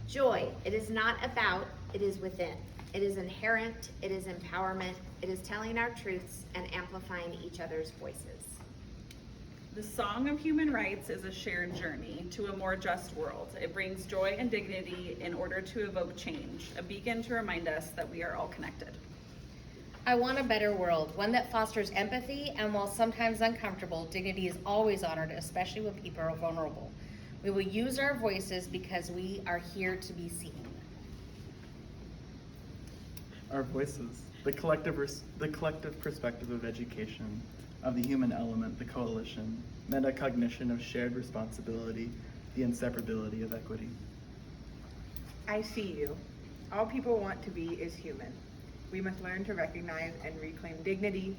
Joy, it is not about, it is within. It is inherent, it is empowerment, it is telling our truths and amplifying each other's voices. The Song of Human Rights is a shared journey to a more just world. It brings joy and dignity in order to evoke change, a beacon to remind us that we are all connected. I want a better world, one that fosters empathy, and while sometimes uncomfortable, dignity is always honored, especially when people are vulnerable. We will use our voices because we are here to be seen. Our voices, the collective perspective of education, of the human element, the coalition, metacognition of shared responsibility, the inseparability of equity. I see you. All people want to be is human. We must learn to recognize and reclaim dignity,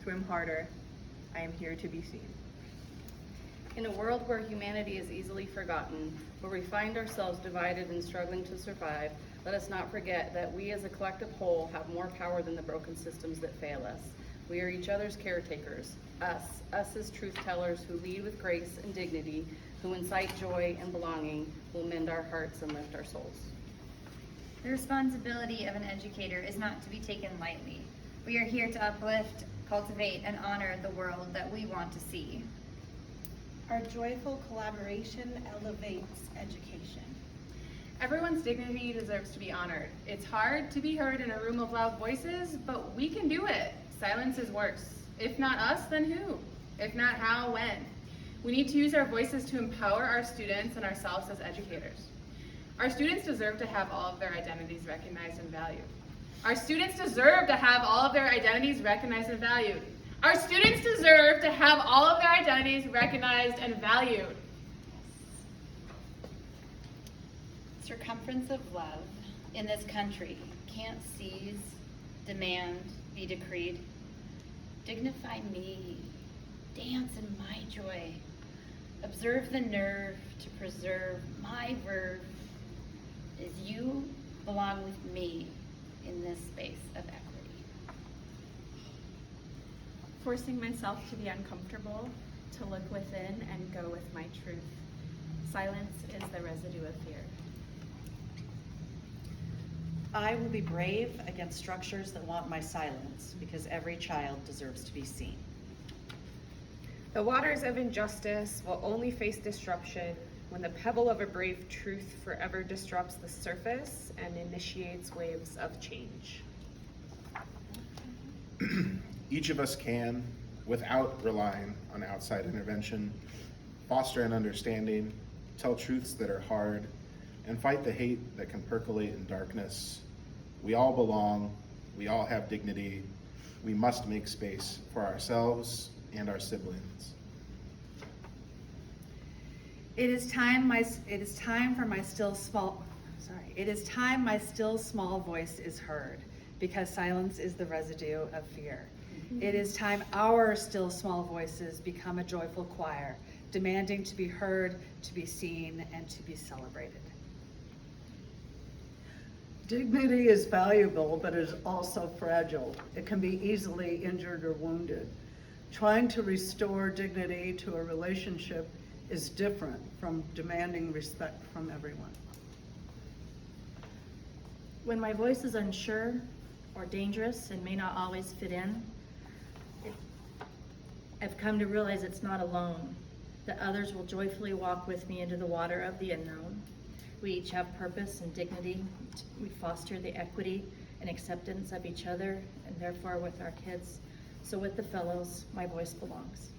swim harder. I am here to be seen. In a world where humanity is easily forgotten, where we find ourselves divided and struggling to survive, let us not forget that we as a collective whole have more power than the broken systems that fail us. We are each other's caretakers, us as truth tellers who lead with grace and dignity, who incite joy and belonging, will mend our hearts and lift our souls. The responsibility of an educator is not to be taken lightly. We are here to uplift, cultivate, and honor the world that we want to see. Our joyful collaboration elevates education. Everyone's dignity deserves to be honored. It's hard to be heard in a room of loud voices, but we can do it. Silence is worse. If not us, then who? If not how, when? We need to use our voices to empower our students and ourselves as educators. Our students deserve to have all of their identities recognized and valued. Our students deserve to have all of their identities recognized and valued. Our students deserve to have all of their identities recognized and valued. Circumference of love in this country can't seize, demand, be decreed. Dignify me, dance in my joy. Observe the nerve to preserve my verve as you belong with me in this space of equity. Forcing myself to be uncomfortable, to look within and go with my truth. Silence is the residue of fear. I will be brave against structures that want my silence, because every child deserves to be seen. The waters of injustice will only face disruption when the pebble of a brave truth forever disrupts the surface and initiates waves of change. Each of us can, without relying on outside intervention, foster an understanding, tell truths that are hard, and fight the hate that can percolate in darkness. We all belong, we all have dignity. We must make space for ourselves and our siblings. It is time my still small voice is heard, because silence is the residue of fear. It is time our still small voices become a joyful choir, demanding to be heard, to be seen, and to be celebrated. Dignity is valuable, but is also fragile. It can be easily injured or wounded. Trying to restore dignity to a relationship is different from demanding respect from everyone. When my voice is unsure or dangerous and may not always fit in, I've come to realize it's not alone, that others will joyfully walk with me into the water of the unknown. We each have purpose and dignity. We foster the equity and acceptance of each other, and therefore with our kids. So with the fellows, my voice belongs.